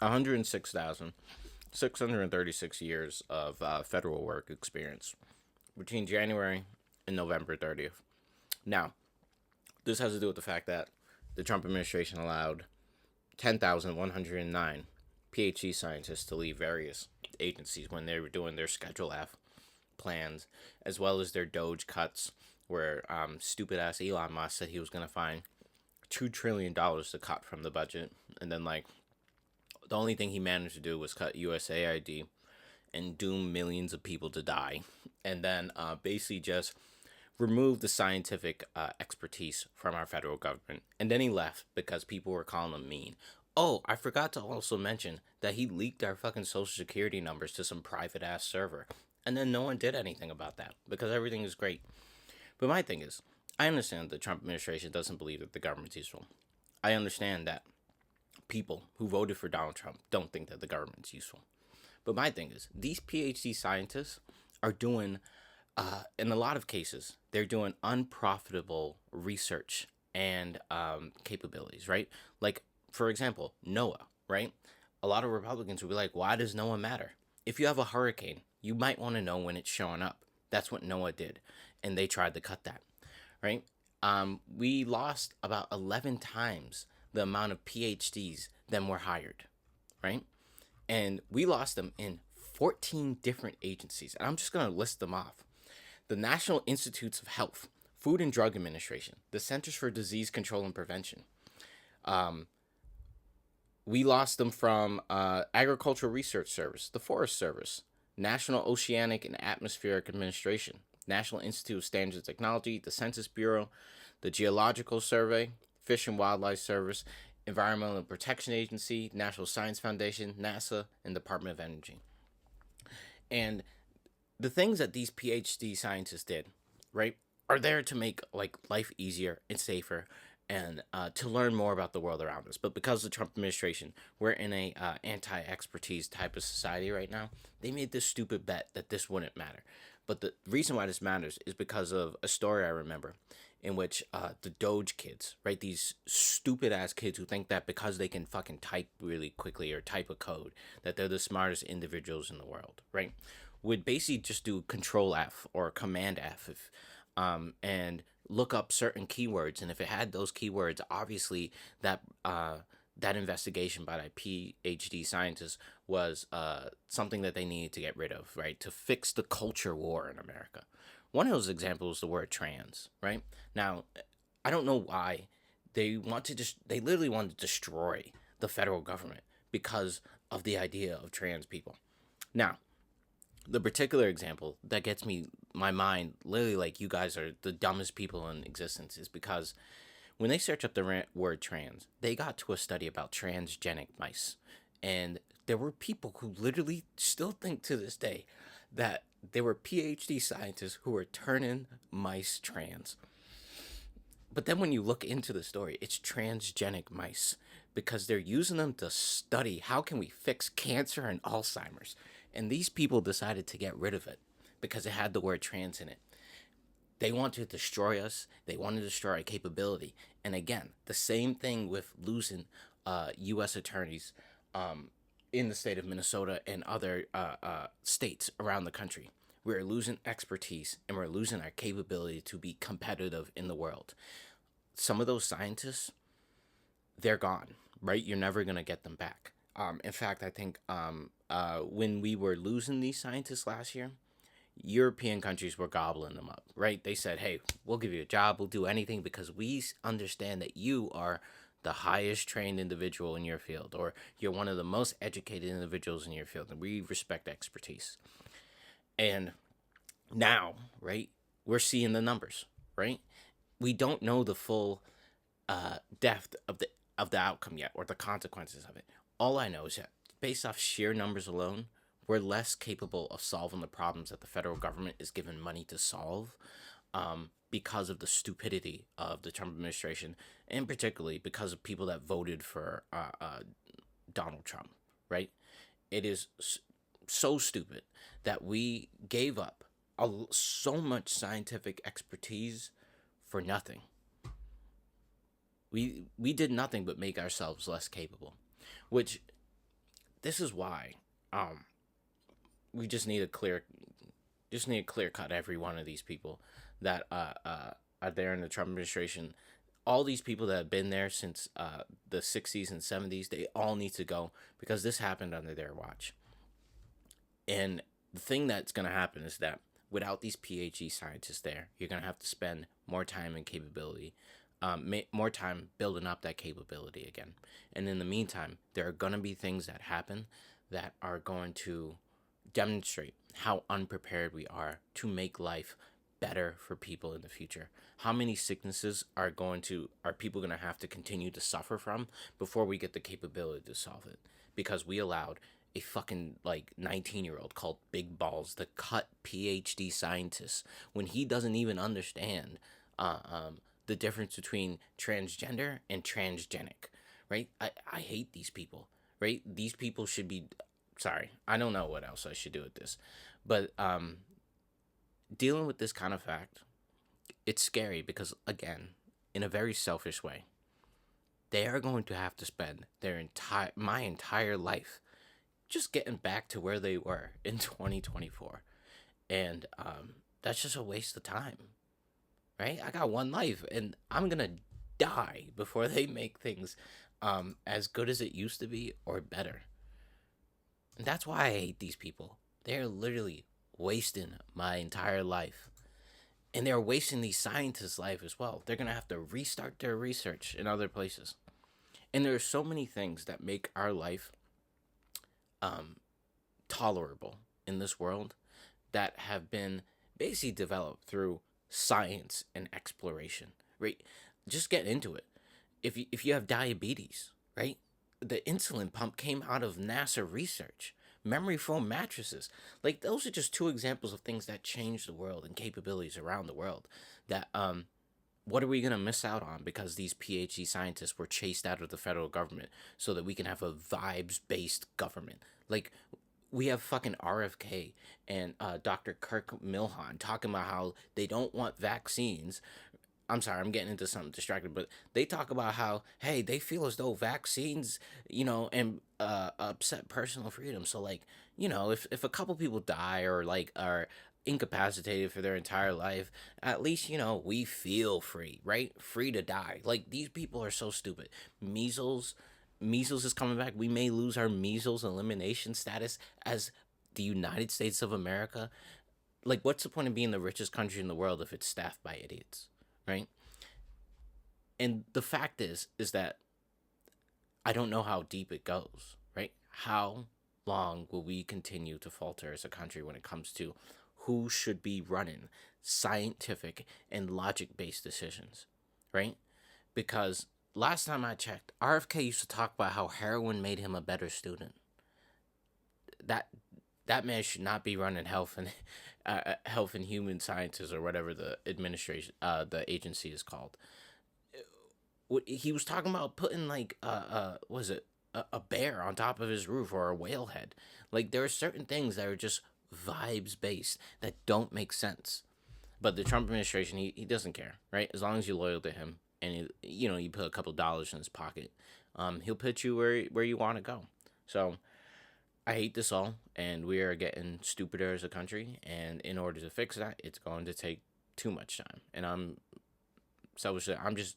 106,636 years of federal work experience between January and November 30th. Now, this has to do with the fact that the Trump administration allowed 10,109 PhD scientists to leave various agencies when they were doing their Schedule F plans, as well as their Doge cuts, where stupid ass Elon Musk said he was going to find $2 trillion to cut from the budget. And then, like, the only thing he managed to do was cut USAID and doom millions of people to die. And then basically just remove the scientific expertise from our federal government. And then he left because people were calling him mean. Oh, I forgot to also mention that he leaked our fucking social security numbers to some private ass server. And then no one did anything about that because everything is great. But my thing is, I understand the Trump administration doesn't believe that the government's useful. I understand that people who voted for Donald Trump don't think that the government's useful. But my thing is, these PhD scientists are doing, in a lot of cases, they're doing unprofitable research and capabilities, right? Like, for example, NOAA, right? A lot of Republicans will be like, why does NOAA matter? If you have a hurricane, you might want to know when it's showing up. That's what NOAA did, and they tried to cut that, right? We lost about 11 times the amount of PhDs than were hired, right? And we lost them in 14 different agencies. And I'm just going to list them off: the National Institutes of Health, Food and Drug Administration, the Centers for Disease Control and Prevention. We lost them from Agricultural Research Service, the Forest Service, National Oceanic and Atmospheric Administration, National Institute of Standards and Technology, the Census Bureau, the Geological Survey, Fish and Wildlife Service, Environmental Protection Agency, National Science Foundation, NASA, and Department of Energy. And the things that these PhD scientists did, right, are there to make like life easier and safer, and to learn more about the world around us. But because of the Trump administration, we're in a anti-expertise type of society right now. They made this stupid bet that this wouldn't matter. But the reason why this matters is because of a story I remember in which the Doge kids, right, these stupid ass kids who think that because they can fucking type really quickly or type a code, that they're the smartest individuals in the world, right, would basically just do Control F or Command F and look up certain keywords, and if it had those keywords, obviously that that investigation by that PhD scientist was something that they needed to get rid of, right, to fix the culture war in America. One of those examples is the word trans, right? Now, I don't know why they literally want to destroy the federal government because of the idea of trans people. Now, the particular example that gets my mind literally like you guys are the dumbest people in existence is because when they search up the word trans, they got to a study about transgenic mice. And there were people who literally still think to this day that there were PhD scientists who were turning mice trans. But then when you look into the story, it's transgenic mice because they're using them to study how can we fix cancer and Alzheimer's. And these people decided to get rid of it because it had the word trans in it. They want to destroy us. They want to destroy our capability. And again, the same thing with losing U.S. attorneys in the state of Minnesota and other states around the country. We're losing expertise and we're losing our capability to be competitive in the world. Some of those scientists, they're gone, right? You're never going to get them back. In fact, I think when we were losing these scientists last year, European countries were gobbling them up, right? They said, hey, we'll give you a job, we'll do anything because we understand that you are the highest trained individual in your field, or you're one of the most educated individuals in your field, and we respect expertise. And now, right, we're seeing the numbers, right? We don't know the full depth of the outcome yet, or the consequences of it. All I know is that based off sheer numbers alone, we're less capable of solving the problems that the federal government is given money to solve because of the stupidity of the Trump administration, and particularly because of people that voted for Donald Trump, right? It is so stupid that we gave up so much scientific expertise for nothing. We did nothing but make ourselves less capable, which this is why um we just need to clear cut every one of these people that are there in the Trump administration. All these people that have been there since the 60s and 70s, they all need to go because this happened under their watch. And the thing that's going to happen is that without these PhD scientists there, you're going to have to spend more time and capability, more time building up that capability again. And in the meantime, there are going to be things that happen that are going to demonstrate how unprepared we are to make life better for people in the future. How many sicknesses are people going to have to continue to suffer from before we get the capability to solve it? Because we allowed a fucking like 19-year-old called Big Balls to cut PhD scientists when he doesn't even understand the difference between transgender and transgenic, right? I hate these people, right? These people should be, sorry, I don't know what else I should do with this, but dealing with this kind of fact, it's scary because, again, in a very selfish way, they are going to have to spend my entire life just getting back to where they were in 2024. And that's just a waste of time, right? I got one life and I'm going to die before they make things as good as it used to be or better. And that's why I hate these people. They're literally wasting my entire life. And they're wasting these scientists' life as well. They're going to have to restart their research in other places. And there are so many things that make our life tolerable in this world that have been basically developed through science and exploration, right? Just get into it. If you have diabetes, right? The insulin pump came out of NASA research. Memory foam mattresses, like those are just two examples of things that change the world and capabilities around the world. That what are we gonna miss out on because these PhD scientists were chased out of the federal government so that we can have a vibes based government? Like we have fucking RFK and Dr. Kirk Milhoan talking about how they don't want vaccines. I'm sorry, I'm getting into something distracted, but they talk about how, hey, they feel as though vaccines, and upset personal freedom. So, like, if a couple people die or, like, are incapacitated for their entire life, at least, we feel free, right? Free to die. Like, these people are so stupid. Measles is coming back. We may lose our measles elimination status as the United States of America. Like, what's the point of being the richest country in the world if it's staffed by idiots? Right? And the fact is that I don't know how deep it goes, right? How long will we continue to falter as a country when it comes to who should be running scientific and logic-based decisions, right? Because last time I checked, RFK used to talk about how heroin made him a better student. That man should not be running health and human sciences or whatever the the agency is called. He was talking about putting like was it a bear on top of his roof or a whale head. Like there are certain things that are just vibes based that don't make sense. But the Trump administration, he doesn't care, right? As long as you're loyal to him and you put a couple dollars in his pocket, he'll put you where you want to go. So I hate this all, and we are getting stupider as a country. And in order to fix that, it's going to take too much time. And I'm selfishly, I'm just